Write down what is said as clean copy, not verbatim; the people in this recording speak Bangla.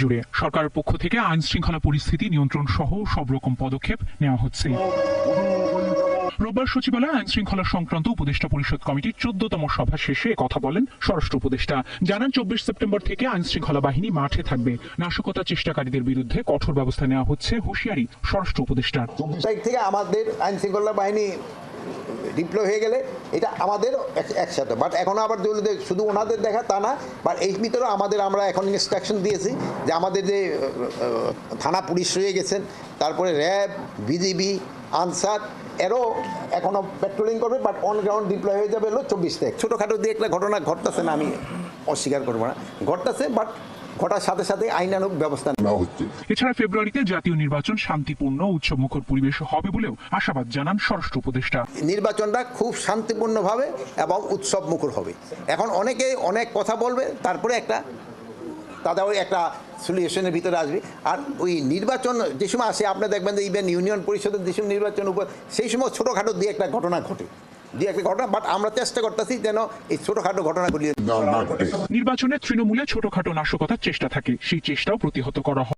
জুড়ে। সরকারের পক্ষ থেকে আইন শৃঙ্খলা পরিস্থিতি নিয়ন্ত্রণ সহ সব রকম পদক্ষেপ নেওয়া হচ্ছে। রোববার সচিবালয়ে আইন শৃঙ্খলা সংক্রান্ত উপদেষ্টা পরিষদ কমিটির 14তম সভা শেষে কথা বলেন স্বরাষ্ট্র উপদেষ্টা। জানান 24 সেপ্টেম্বর থেকে আইন শৃঙ্খলা বাহিনী মাঠে থাকবে। নাশকতা চেষ্টাকারীদের বিরুদ্ধে কঠোর ব্যবস্থা নেওয়া হচ্ছে হুঁশিয়ারি স্বরাষ্ট্র উপদেষ্টার। 24 তারিখ থেকে আমাদের আইন শৃঙ্খলা বাহিনী ডিপ্লয় হয়ে গেলে এটা আমাদের একসাথে, বাট এখন আবার শুধু ওনাদের দেখা তা না, বাট এই ভিতরে আমরা এখন ইনস্ট্রাকশন দিয়েছি যে আমাদের যে থানা পুলিশ রয়ে গেছেন, তারপরে র্যাব, বিজিবি, আনসার এরও এখনও পেট্রোলিং করবে, বাট অন গ্রাউন্ড ডিপ্লয় হয়ে যাবে 24 তারিখ। ছোটোখাটো দিয়ে একটা ঘটনা ঘটতেছে না, আমি অস্বীকার করবো না, ঘটতেছে, বাট ঘটার সাথে সাথে আইনানুগ ব্যবস্থা নেওয়া হচ্ছে। এছাড়া ফেব্রুয়ারিতে জাতীয় নির্বাচন শান্তিপূর্ণ উৎসবমুখর পরিবেশ হবে বলেও আশাবাদ জানান স্বরাষ্ট্র উপদেষ্টা। নির্বাচনটা খুব শান্তিপূর্ণভাবে এবং উৎসব মুখর হবে। এখন অনেকে অনেক কথা বলবে, তারপরে তাদের ওই একটা সলিউশনের ভিতরে আসবে। আর ওই নির্বাচন যে সময় আসে, আপনি দেখবেন যে ইভেন ইউনিয়ন পরিষদের যে সময় নির্বাচন উপর, সেই সময় ছোটোখাটো দিয়ে একটা ঘটনা ঘটে, বাট আমরা চেষ্টা করতেছি যেন এই ছোটখাটো ঘটনাগুলি নির্বাচনে তৃণমূলে ছোটখাটো নাশকতার চেষ্টা থাকে, সেই চেষ্টাও প্রতিহত করা হয়।